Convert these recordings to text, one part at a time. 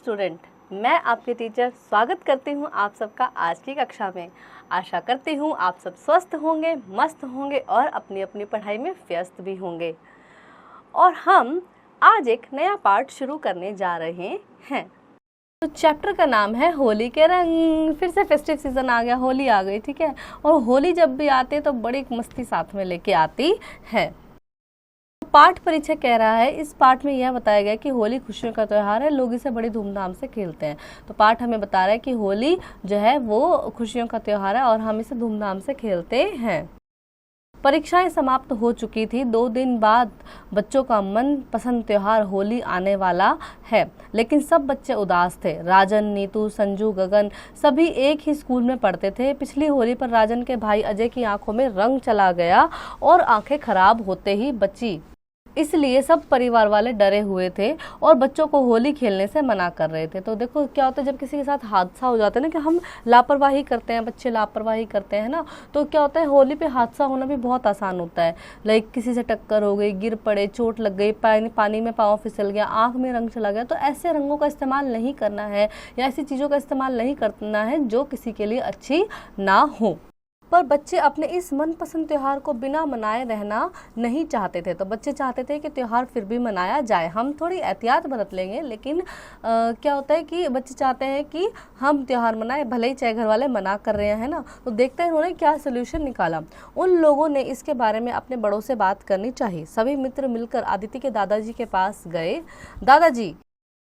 Student, मैं आपके teacher स्वागत करती हूँ आप सबका आज की कक्षा में। आशा करती हूँ आप सब स्वस्थ होंगे, मस्त होंगे और अपनी अपनी पढ़ाई में व्यस्त भी होंगे। और हम आज एक नया पार्ट शुरू करने जा रहे हैं। तो चैप्टर का नाम है होली के रंग। फिर से फेस्टिव सीजन आ गया, होली आ गई, ठीक है। और होली जब भी आती है तो बड़ी मस्ती साथ में लेके आती है। पाठ परिचय कह रहा है, इस पाठ में यह बताया गया कि होली खुशियों का त्यौहार है, लोग इसे बड़ी धूमधाम से खेलते हैं। तो पाठ हमें बता रहा है कि होली जो है वो खुशियों का त्यौहार है और हम इसे धूमधाम से खेलते हैं। परीक्षाएं समाप्त हो चुकी थी। 2 दिन बाद बच्चों का मन पसंद त्योहार होली आने वाला है, लेकिन सब बच्चे उदास थे। राजन, नीतू, संजू, गगन सभी एक ही स्कूल में पढ़ते थे। पिछली होली पर राजन के भाई अजय की आंखों में रंग चला गया और आंखें खराब होते ही बची। इसलिए सब परिवार वाले डरे हुए थे और बच्चों को होली खेलने से मना कर रहे थे। तो देखो क्या होता है, जब किसी के साथ हादसा हो जाता है ना, कि हम लापरवाही करते हैं, बच्चे लापरवाही करते हैं ना, तो क्या होता है होली पे हादसा होना भी बहुत आसान होता है। लाइक किसी से टक्कर हो गई, गिर पड़े, चोट लग गई, पानी में पाँव फिसल गया, आँख में रंग चला गया, तो ऐसे रंगों का इस्तेमाल नहीं करना है या ऐसी चीज़ों का इस्तेमाल नहीं करना है जो किसी के लिए अच्छी ना हो। पर बच्चे अपने इस मनपसंद त्यौहार को बिना मनाए रहना नहीं चाहते थे। तो बच्चे चाहते थे कि त्यौहार फिर भी मनाया जाए, हम थोड़ी एहतियात बरत लेंगे, लेकिन क्या होता है कि बच्चे चाहते हैं कि हम त्यौहार मनाए, भले ही चाहे घर वाले मना कर रहे हैं ना। तो देखते हैं उन्होंने क्या सोल्यूशन निकाला। उन लोगों ने इसके बारे में अपने बड़ों से बात करनी चाहिए। सभी मित्र मिलकर आदित्य के दादाजी के पास गए। दादाजी,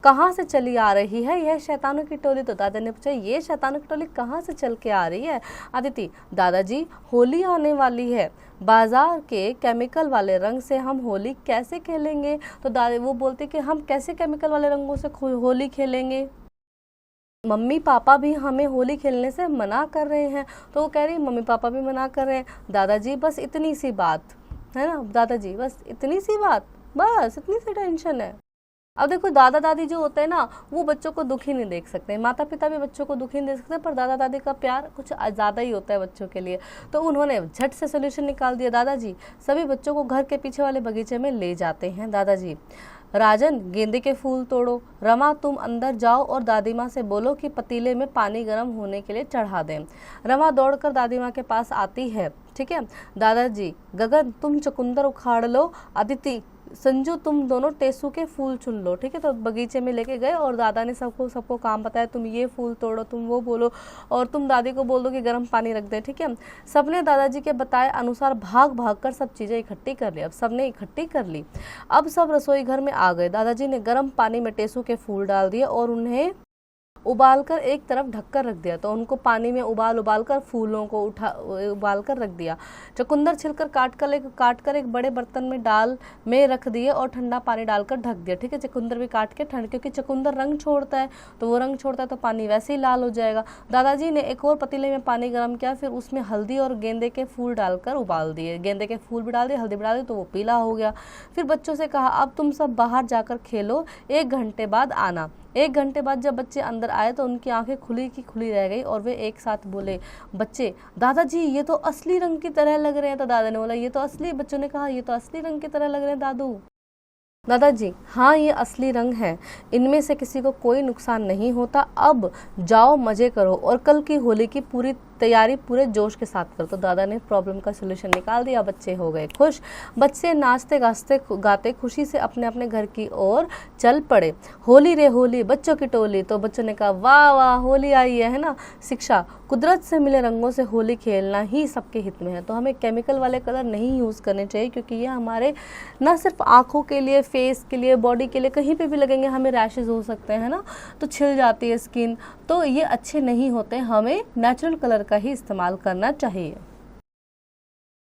कहाँ से चली आ रही है यह शैतानों की टोली? तो दादा ने पूछा, ये शैतानों की टोली कहाँ से चल के आ रही है? आदित्य, दादाजी होली आने वाली है, बाजार के केमिकल वाले रंग से हम होली कैसे खेलेंगे? तो दादा वो बोलते कि हम कैसे केमिकल वाले रंगों से होली खेलेंगे, मम्मी पापा भी हमें होली खेलने से मना कर रहे हैं। तो वो कह रही मम्मी पापा भी मना कर रहे हैं। दादाजी बस इतनी सी बात है ना, दादाजी बस इतनी सी बात, बस इतनी सी टेंशन है। अब देखो दादा दादी जो होते हैं ना, वो बच्चों को दुखी नहीं देख सकते, माता पिता भी बच्चों को दुखी नहीं देख सकते, पर दादा दादी का प्यार कुछ ज़्यादा ही होता है बच्चों के लिए। तो उन्होंने झट से सोल्यूशन निकाल दिया। दादाजी सभी बच्चों को घर के पीछे वाले बगीचे में ले जाते हैं। दादाजी, राजन गेंदे के फूल तोड़ो, रमा तुम अंदर जाओ और दादी माँ से बोलो कि पतीले में पानी गर्म होने के लिए चढ़ा दें। रमा दौड़कर दादी माँ के पास आती है, ठीक है। दादाजी, गगन तुम चुकंदर उखाड़ लो, अदिति, संजू तुम दोनों टेसू के फूल चुन लो, ठीक है। तो बगीचे में लेके गए और दादा ने सबको काम बताया, तुम ये फूल तोड़ो, तुम वो बोलो और तुम दादी को बोल दो कि गर्म पानी रख दे, ठीक है। सबने दादाजी के बताए अनुसार भाग भाग कर सब चीज़ें इकट्ठी कर ली। अब सबने इकट्ठी कर ली। अब सब रसोई घर में आ गए। दादाजी ने गर्म पानी में टेसू के फूल डाल दिए और उन्हें उबालकर एक तरफ ढककर रख दिया। तो उनको पानी में उबाल कर फूलों को उबाल कर रख दिया। चुकंदर छिलकर काट कर एक बड़े बर्तन में रख दिए और ठंडा पानी डालकर ढक दिया, ठीक है। चुकंदर भी काट के क्योंकि चुकंदर रंग छोड़ता है, तो वो रंग छोड़ता है तो पानी वैसे ही लाल हो जाएगा। दादाजी ने एक और पतीले में पानी गर्म किया, फिर उसमें हल्दी और गेंदे के फूल डालकर उबाल दिए। गेंदे के फूल भी डाल दिए, हल्दी भी डाल दी, तो वो पीला हो गया। फिर बच्चों से कहा, अब तुम सब बाहर जाकर खेलो, 1 घंटे बाद आना। 1 घंटे बाद जब बच्चे अंदर आए तो उनकी आंखें खुली की खुली रह गई और वे एक साथ बोले, बच्चे, दादाजी ये तो असली रंग की तरह लग रहे हैं। तो दादा ने बोला, ये तो असली, बच्चों ने कहा ये तो असली रंग की तरह लग रहे हैं दादाजी, हाँ ये असली रंग है, इनमें से किसी को कोई नुकसान नहीं होता। अब जाओ मजे करो और कल की होली की पूरी तैयारी पूरे जोश के साथ करो। तो दादा ने प्रॉब्लम का सोल्यूशन निकाल दिया, बच्चे हो गए खुश। बच्चे नाचते गाते खुशी से अपने अपने घर की ओर चल पड़े। होली रे होली बच्चों की टोली। तो बच्चों ने कहा, वाह वाह होली आई है ना। शिक्षा, कुदरत से मिले रंगों से होली खेलना ही सबके हित में है। तो हमें केमिकल वाले कलर नहीं यूज़ करने चाहिए, क्योंकि ये हमारे ना सिर्फ आँखों के लिए, फेस के लिए, बॉडी के लिए, कहीं पे भी लगेंगे हमें रैशेज हो सकते हैं ना, तो छिल जाती है स्किन, तो ये अच्छे नहीं होते। हमें नेचुरल कलर का ही इस्तेमाल करना चाहिए।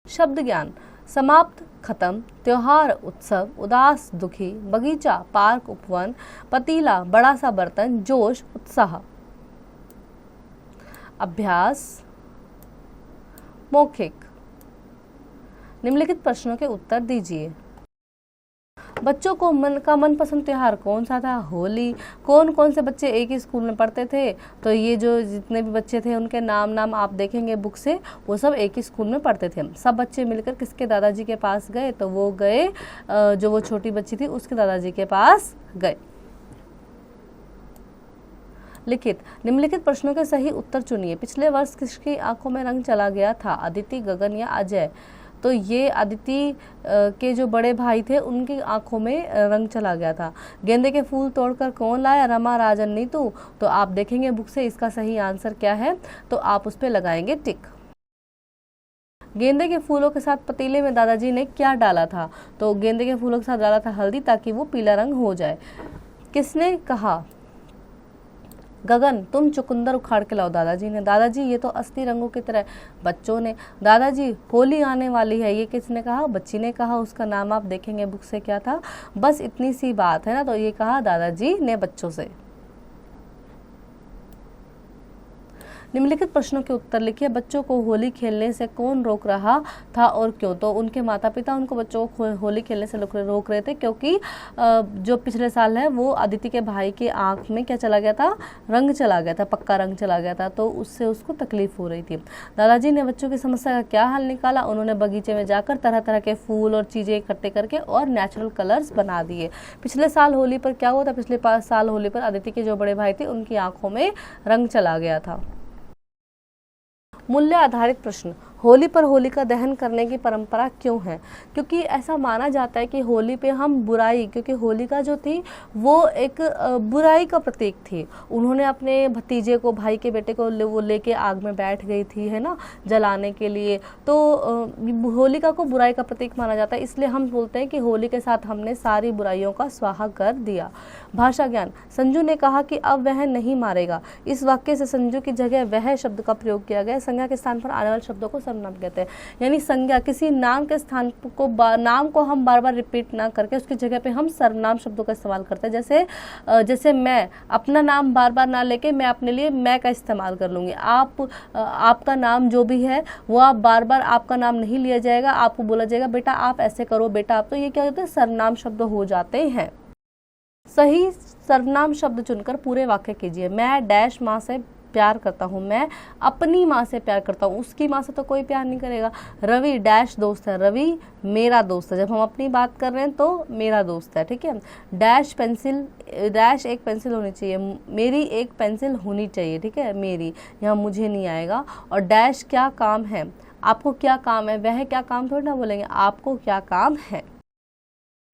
शब्द ज्ञान, समाप्त, खत्म, त्योहार, उत्सव, उदास, दुखी, बगीचा, पार्क, उपवन, पतीला, बड़ा सा बर्तन, जोश, उत्साह। अभ्यास, मौखिक, निम्नलिखित प्रश्नों के उत्तर दीजिए। बच्चों को मनपसंद त्यौहार कौन सा था? होली। कौन कौन से बच्चे एक ही स्कूल में पढ़ते थे? तो ये जो जितने भी बच्चे थे उनके नाम आप देखेंगे बुक से, वो सब एक ही स्कूल में पढ़ते थे। सब बच्चे मिलकर किसके दादाजी के पास गए? तो वो गए, जो वो छोटी बच्ची थी उसके दादाजी के पास गए। लिखित निम्नलिखित प्रश्नों के सही उत्तर चुनिए। पिछले वर्ष किसकी आंखों में रंग चला गया था? अदिति, गगन या अजय? तो ये अदिति के जो बड़े भाई थे उनकी आंखों में रंग चला गया था। गेंदे के फूल तोड़कर कौन लाया? रमा, राजन, नीतू। तो आप देखेंगे बुक से इसका सही आंसर क्या है, तो आप उस पर लगाएंगे टिक। गेंदे के फूलों के साथ पतीले में दादाजी ने क्या डाला था? तो गेंदे के फूलों के साथ डाला था हल्दी, ताकि वो पीला रंग हो जाए। किसने कहा? गगन, तुम चुकंदर उखाड़ के लाओ। दादाजी ने। दादाजी, ये तो असली रंगों की तरह। बच्चों ने। दादाजी, होली आने वाली है, ये किसने कहा? बच्ची ने कहा। उसका नाम आप देखेंगे बुक से क्या था? बस इतनी सी बात है ना, तो ये कहा दादाजी ने बच्चों से। निम्नलिखित प्रश्नों के उत्तर लिखिए। बच्चों को होली खेलने से कौन रोक रहा था और क्यों? तो उनके माता पिता उनको बच्चों को होली खेलने से रोक रहे थे, क्योंकि जो पिछले साल है वो अदिति के भाई की आंख में क्या चला गया था? रंग चला गया था, पक्का रंग चला गया था, तो उससे उसको तकलीफ हो रही थी। दादाजी ने बच्चों की समस्या का क्या हल निकाला? उन्होंने बगीचे में जाकर तरह तरह के फूल और चीजें इकट्ठे करके और नेचुरल कलर्स बना दिए। पिछले साल होली पर क्या हुआ था? पिछले साल होली पर अदिति के जो बड़े भाई थे उनकी आंखों में रंग चला गया था। मूल्य आधारित प्रश्न। होली पर होलिका दहन करने की परंपरा क्यों है? क्योंकि ऐसा माना जाता है कि होली पे हम बुराई, क्योंकि होलिका जो थी वो एक बुराई का प्रतीक थी। उन्होंने अपने भतीजे को, भाई के बेटे को वो लेके आग में बैठ गई थी, है ना, जलाने के लिए। तो होलिका को बुराई का प्रतीक माना जाता है, इसलिए हम बोलते हैं कि होली के साथ हमने सारी बुराइयों का स्वाहा कर दिया। भाषा ज्ञान। संजू ने कहा कि अब वह नहीं मारेगा। इस वाक्य से संजू की जगह वह शब्द का प्रयोग किया गया। संज्ञा के स्थान पर आने वाले शब्दों को सर्वनाम कहते हैं। यानी संज्ञा, किसी नाम के स्थान को, नाम को हम बार बार रिपीट ना करके उसकी जगह पे हम सर्वनाम शब्दों का इस्तेमाल करते हैं। जैसे मैं, अपना नाम बार बार ना लेके मैं अपने लिए मैं का इस्तेमाल कर लूँगी। आपका नाम जो भी है वो आप बार बार, आपका नाम नहीं लिया जाएगा, आपको बोला जाएगा बेटा आप ऐसे करो, बेटा आप, तो ये क्या होता है? सर्वनाम शब्द हो जाते हैं। सही सर्वनाम शब्द चुनकर पूरे वाक्य कीजिए। मैं डैश माँ से प्यार करता हूँ। मैं अपनी माँ से प्यार करता हूँ। उसकी माँ से तो कोई प्यार नहीं करेगा। रवि डैश दोस्त है। रवि मेरा दोस्त है। जब हम अपनी बात कर रहे हैं तो मेरा दोस्त है, ठीक है। डैश पेंसिल, डैश एक पेंसिल होनी चाहिए। मेरी एक पेंसिल होनी चाहिए, ठीक है। मेरी, यहाँ मुझे नहीं आएगा। और डैश क्या काम है? आपको क्या काम है? वह क्या काम थोड़ी ना बोलेंगे, आपको क्या काम है।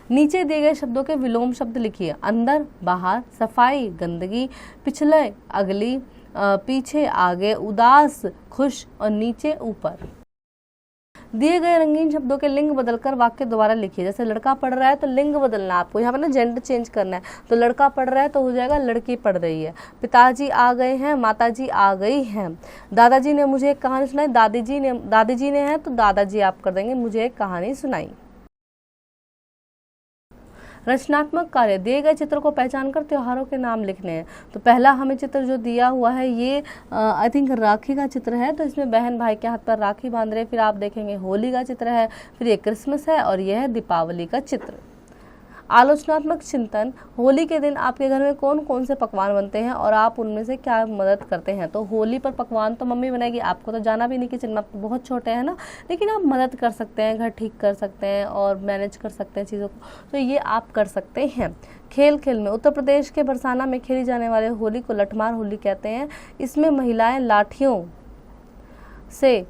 नीचे दिए गए शब्दों के विलोम शब्द लिखिए। अंदर, बाहर, सफाई, गंदगी, पिछले, अगली, पीछे, आगे, उदास, खुश और नीचे, ऊपर। दिए गए रंगीन शब्दों के लिंग बदलकर वाक्य दोबारा लिखिए। जैसे लड़का पढ़ रहा है तो लिंग बदलना है आपको, यहाँ पे ना जेंडर चेंज करना है। तो लड़का पढ़ रहा है तो हो जाएगा लड़की पढ़ रही है। पिताजी आ गए हैं, माताजी आ गई हैं। दादाजी ने मुझे एक कहानी सुनाई। दादी जी ने है तो दादाजी आप कर देंगे, मुझे एक कहानी सुनाई। रचनात्मक कार्य। दिए गए चित्र को पहचान कर त्योहारों के नाम लिखने हैं। तो पहला हमें चित्र जो दिया हुआ है ये आई थिंक राखी का चित्र है। तो इसमें बहन भाई के हाथ पर राखी बांध रहे। फिर आप देखेंगे होली का चित्र है, फिर ये क्रिसमस है और यह है दीपावली का चित्र। आलोचनात्मक चिंतन। होली के दिन आपके घर में कौन कौन से पकवान बनते हैं और आप उनमें से क्या मदद करते हैं? तो होली पर पकवान तो मम्मी बनाएगी, आपको तो जाना भी नहीं किचन में, आप तो बहुत छोटे हैं ना, लेकिन आप मदद कर सकते हैं, घर ठीक कर सकते हैं और मैनेज कर सकते हैं चीज़ों को, तो ये आप कर सकते हैं। खेल खेल में। उत्तर प्रदेश के बरसाना में खेली जाने वाली होली को लठमार होली कहते हैं। इसमें महिलाएं लाठियों से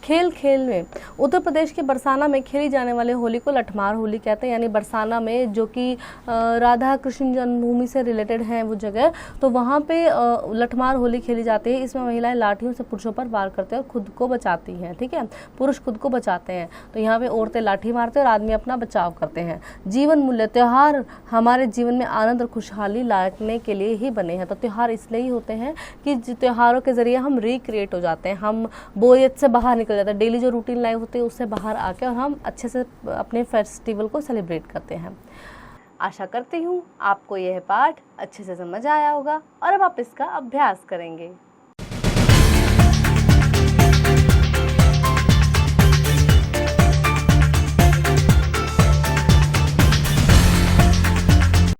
खेल खेल में। उत्तर प्रदेश के बरसाना में खेली जाने वाली होली को लठमार होली कहते हैं। यानी बरसाना में, जो कि राधा कृष्ण जन्मभूमि से रिलेटेड है वो जगह, तो वहाँ पे लठमार होली खेली जाती है। इसमें महिलाएं लाठियों से पुरुषों पर वार करते हैं और खुद को बचाती हैं, ठीक है। पुरुष खुद को बचाते हैं, तो यहाँ पे औरतें लाठी मारते हैं और आदमी अपना बचाव करते हैं। जीवन मूल्य। त्योहार हमारे जीवन में आनंद और खुशहाली लाने के लिए ही बने हैं। तो त्योहार इसलिए ही होते हैं कि त्योहारों के जरिए हम रिक्रिएट हो जाते हैं, हम बोरियत से बाहर निकल जाता है। डेली जो रूटीन लाइफ होती है उससे बाहर आके और हम अच्छे से अपने फेस्टिवल को सेलिब्रेट करते हैं। आशा करती हूँ आपको यह पाठ अच्छे से समझ आया होगा और अब आप इसका अभ्यास करेंगे।